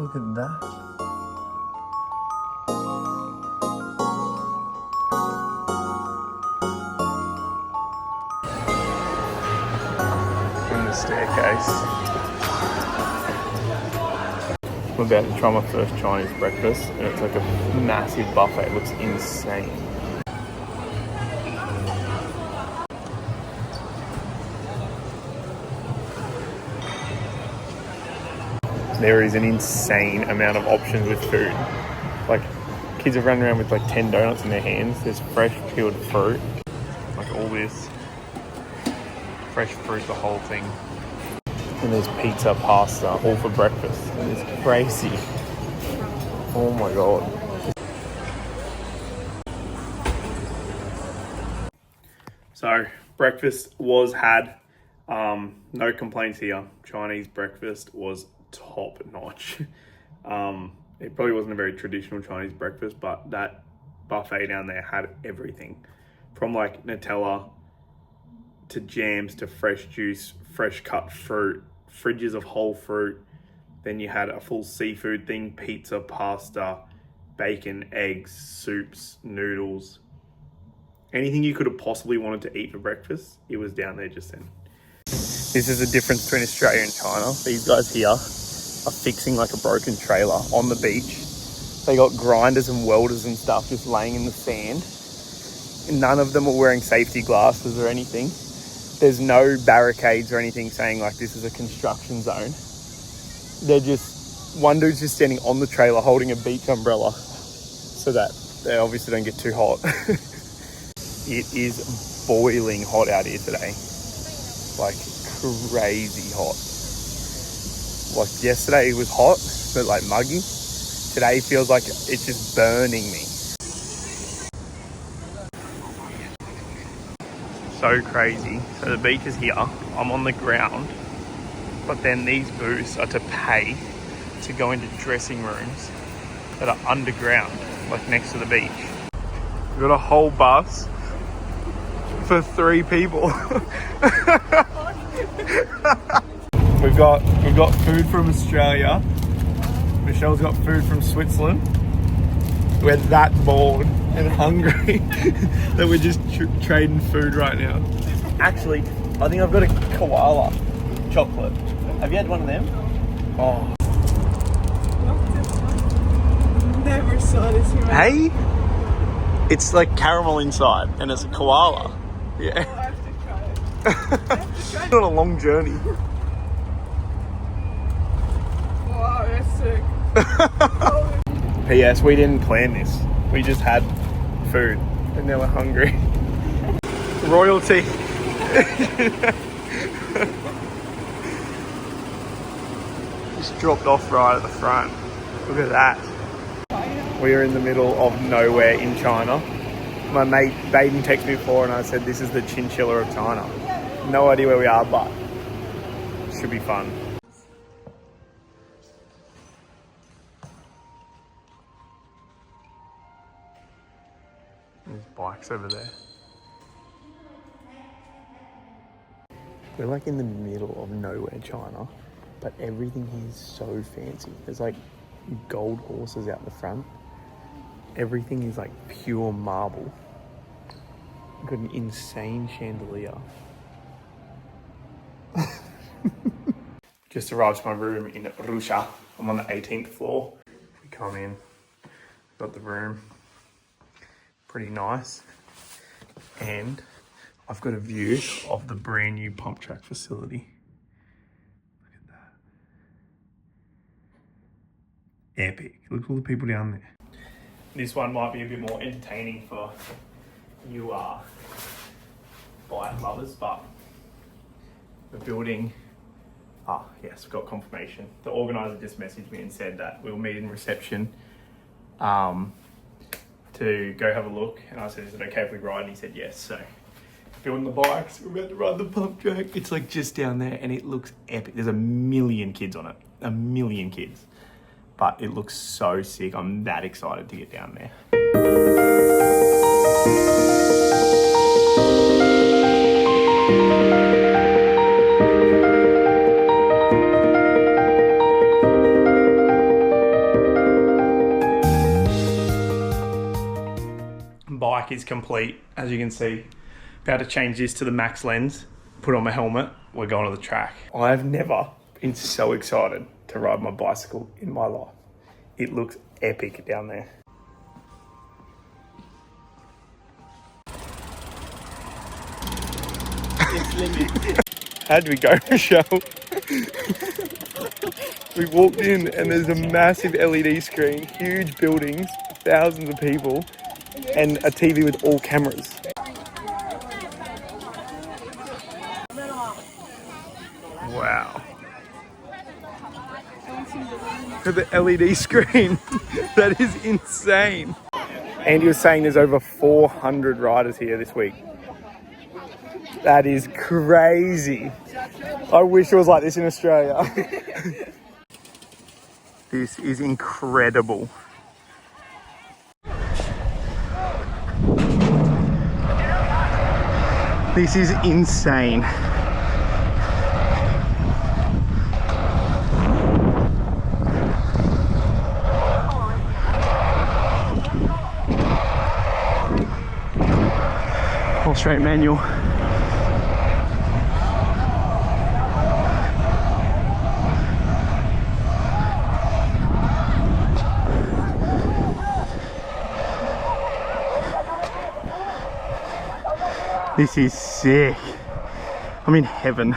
Look at that. In the staircase. I'm about to try my first Chinese breakfast, and it's like a massive buffet. It looks insane. There is an insane amount of options with food. Like, kids are running around with like 10 donuts in their hands. There's fresh peeled fruit, like all this fresh fruit, the whole thing. And there's pizza, pasta, all for breakfast. It's crazy. Oh my god. So breakfast was had. No complaints here. Chinese breakfast was top notch. It probably wasn't a very traditional Chinese breakfast, but that buffet down there had everything from like Nutella to jams to fresh juice, fresh cut fruit, fridges of whole fruit. Then you had a full seafood thing, pizza, pasta, bacon, eggs, soups, noodles. Anything you could have possibly wanted to eat for breakfast, it was down there just then. This is the difference between Australia and China. These guys here are fixing like a broken trailer on the beach. They got grinders and welders and stuff just laying in the sand. And none of them are wearing safety glasses or anything. There's no barricades or anything saying like this is a construction zone. They're just, one dude's just standing on the trailer holding a beach umbrella so that they obviously don't get too hot. It is boiling hot out here today. Like crazy hot. Like yesterday it was hot, but like muggy. Today feels like it's just burning me. So crazy. So the beach is here. I'm on the ground, but then these booths are to pay to go into dressing rooms that are underground, like next to the beach. We've got a whole bus for 3 people. We've got food from Australia. Michelle's got food from Switzerland. We're that bored and hungry that we're just trading food right now. Actually, I think I've got a koala chocolate. Have you had one of them? Oh. Never saw this here. Hey? It's like caramel inside and it's a koala. Yeah. Oh, I have to try it. It's on a long journey. Wow, that's sick. P.S. We didn't plan this. We just had food and now we're hungry. Royalty. Just dropped off right at the front. Look at that. We are in the middle of nowhere in China. My mate Baden texted me before and I said this is the chinchilla of China. No idea where we are, but it should be fun. There's bikes over there. We're like in the middle of nowhere, China, but everything here is so fancy. There's like gold horses out the front. Everything is like pure marble. Got an insane chandelier. Just arrived to my room in Russia. I'm on the 18th floor. We come in, got the room. Pretty nice. And I've got a view of the brand new Pumptrack facility. Look at that. Epic. Look at all the people down there. This one might be a bit more entertaining for you bike lovers, but the building, yes, we've got confirmation. The organizer just messaged me and said that we'll meet in reception to go have a look, and I said, is it okay if we ride? And he said yes. So building the bikes, we're about to ride the Pumptrack. It's like just down there and it looks epic. There's 1 million kids on it, 1 million kids, but it looks so sick. I'm that excited to get down there. park is complete, as you can see. About to change this to the max lens, put on my helmet, we're going to the track. I've never been so excited to ride my bicycle in my life. It looks epic down there. How'd we go, Michelle? We walked in and there's a massive LED screen, huge buildings, thousands of people, and a TV with all cameras. Wow. For the LED screen. That is insane. Andy was saying there's over 400 riders here this week. That is crazy. I wish it was like this in Australia. This is incredible. This is insane. All straight manual. This is sick. I'm in heaven.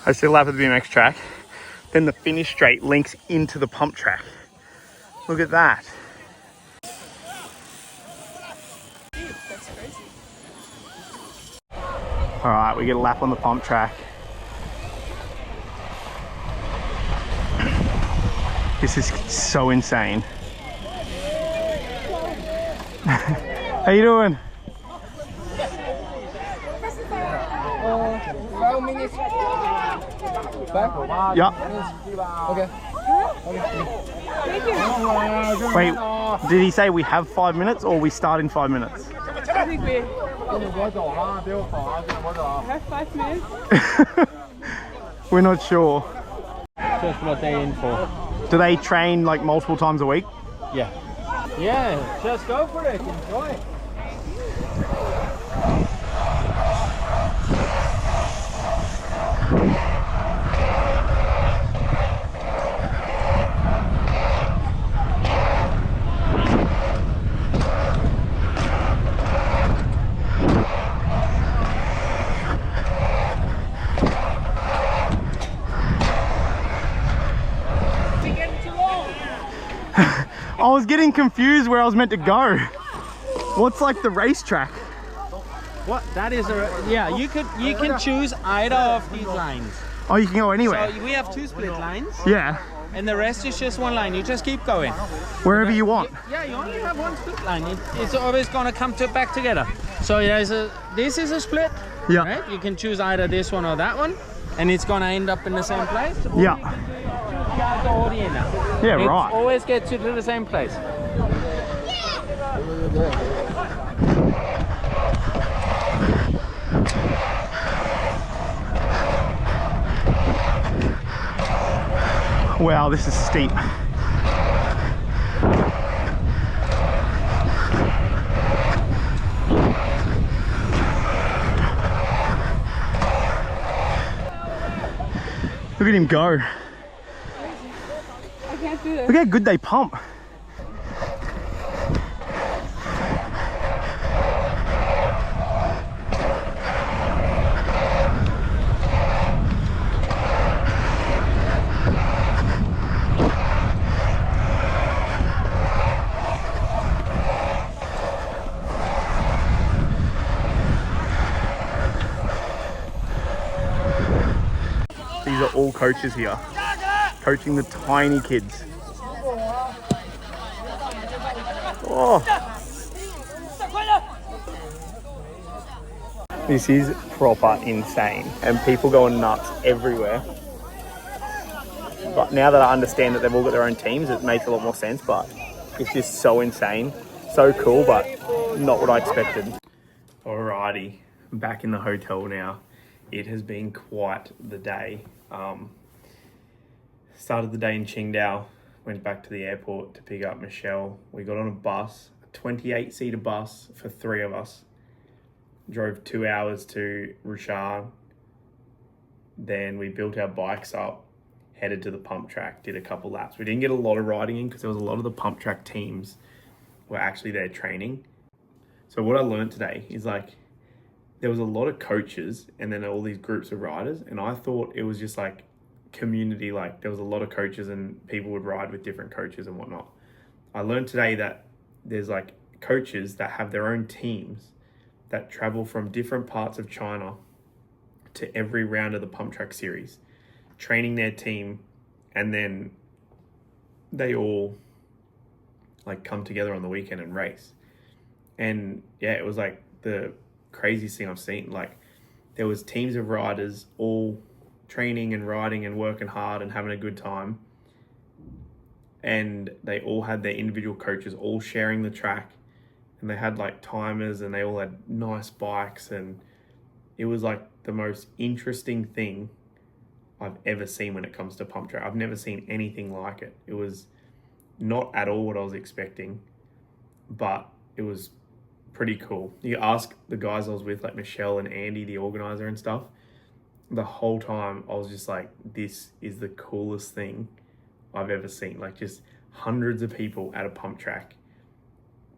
I see a lap of the BMX track. Then the finish straight links into the pump track. Look at that. That's crazy. All right, we get a lap on the pump track. This is so insane. How you doing? 5 minutes. Back? Yeah. Okay. Thank you. Wait, did he say we have 5 minutes or we start in 5 minutes? I think we have 5 minutes. We're not sure. Just what they in for. Do they train like multiple times a week? Yeah. Yeah, just go for it. Enjoy it. I was getting confused where I was meant to go. What's like the racetrack? What? That is a yeah. You can choose either of these lines. Oh, you can go anywhere. So we have 2 split lines, Yeah, and the rest is just 1 line. You just keep going. wherever you want. Yeah, you only have 1 split line. It's always gonna come back together. So this is a split. Yeah. Right? You can choose either this one or that one, and it's gonna end up in the same place. Or Yeah. you can choose the other order. Yeah, It right. always gets you to the same place. Wow, this is steep. Look at him go. I can't do this. Look how good they pump. These are all coaches here, coaching the tiny kids. Oh. This is proper insane, and people going nuts everywhere. But now that I understand that they've all got their own teams, it makes a lot more sense, but it's just so insane. So cool, but not what I expected. Alrighty, I'm back in the hotel now. It has been quite the day. Started the day in Qingdao, went back to the airport to pick up Michelle. We got on a bus, a 28-seater bus for 3 of us. Drove 2 hours to Rushan. Then we built our bikes up, headed to the Pumptrack, did a couple laps. We didn't get a lot of riding in because there was a lot of the Pumptrack teams were actually there training. So what I learned today is like, there was a lot of coaches and then all these groups of riders. And I thought it was just like community, like there was a lot of coaches and people would ride with different coaches and whatnot. I learned today that there's like coaches that have their own teams that travel from different parts of China to every round of the Pumptrack series, training their team, and then they all like come together on the weekend and race. And yeah, it was like the craziest thing I've seen. Like there was teams of riders all training and riding and working hard and having a good time. And they all had their individual coaches all sharing the track, and they had like timers and they all had nice bikes, and it was like the most interesting thing I've ever seen when it comes to Pumptrack. I've never seen anything like it. It was not at all what I was expecting, but it was pretty cool. You ask the guys I was with, like Michelle and Andy, the organizer and stuff, the whole time I was just like, this is the coolest thing I've ever seen. Like just hundreds of people at a Pumptrack,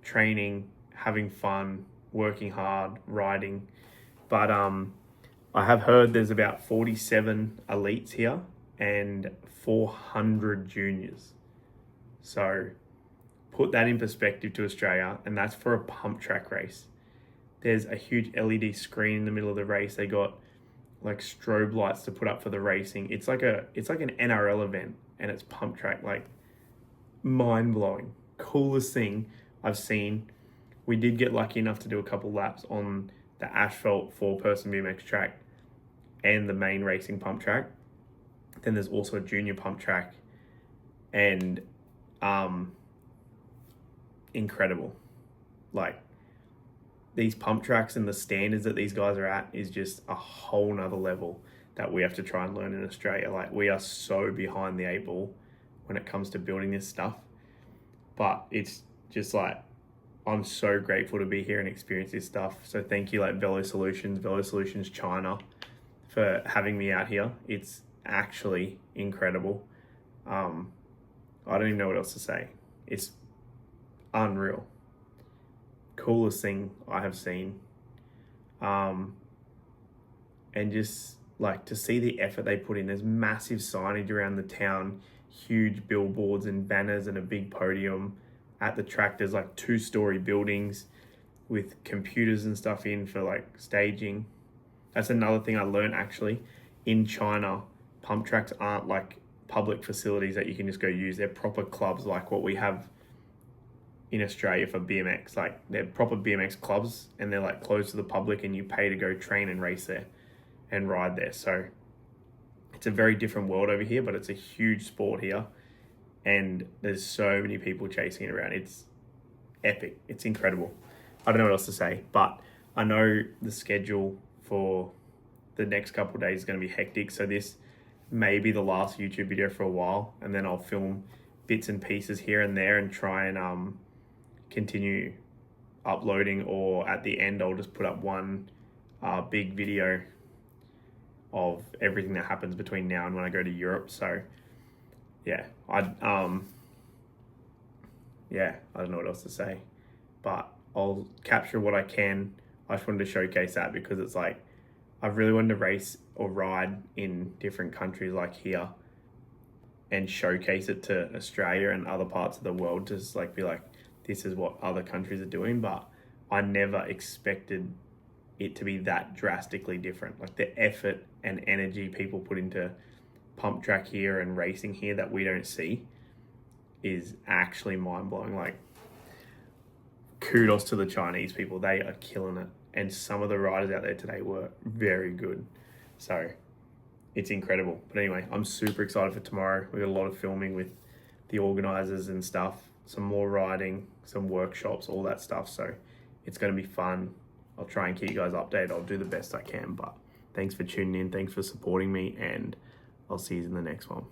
training, having fun, working hard, riding. But I have heard there's about 47 elites here and 400 juniors. So put that in perspective to Australia, and that's for a Pumptrack race. There's a huge LED screen in the middle of the race. They got like strobe lights to put up for the racing. It's like an NRL event, and it's Pumptrack. Like mind blowing, coolest thing I've seen. We did get lucky enough to do a couple laps on the asphalt 4-person BMX track and the main racing Pumptrack. Then there's also a junior Pumptrack, and incredible. Like these Pumptracks and the standards that these guys are at is just a whole nother level that we have to try and learn in Australia. Like we are so behind the 8 ball when it comes to building this stuff, but it's just like, I'm so grateful to be here and experience this stuff. So thank you, like Velo Solutions China, for having me out here. It's actually incredible. I don't even know what else to say. It's unreal. Coolest thing I have seen. And just like to see the effort they put in. There's massive signage around the town, huge billboards and banners and a big podium. At the track, there's like 2-story buildings with computers and stuff in for like staging. That's another thing I learned actually. In China, Pumptracks aren't like public facilities that you can just go use. They're proper clubs like what we have in Australia for BMX. Like they're proper BMX clubs, and they're like closed to the public, and you pay to go train and race there and ride there. So it's a very different world over here, but it's a huge sport here. And there's so many people chasing it around. It's epic. It's incredible. I don't know what else to say, but I know the schedule for the next couple of days is going to be hectic. So this may be the last YouTube video for a while, and then I'll film bits and pieces here and there and try and continue uploading, or at the end I'll just put up one big video of everything that happens between now and when I go to Europe. So yeah, I don't know what else to say, but I'll capture what I can. I just wanted to showcase that because it's like, I've really wanted to race or ride in different countries like here and showcase it to Australia and other parts of the world, to just like be like, this is what other countries are doing. But I never expected it to be that drastically different. Like the effort and energy people put into Pumptrack here and racing here that we don't see is actually mind-blowing. Like kudos to the Chinese people. They are killing it. And some of the riders out there today were very good. So it's incredible. But anyway, I'm super excited for tomorrow. We got a lot of filming with the organizers and stuff, some more riding, some workshops, all that stuff. So it's going to be fun. I'll try and keep you guys updated. I'll do the best I can, but thanks for tuning in. Thanks for supporting me, and I'll see you in the next one.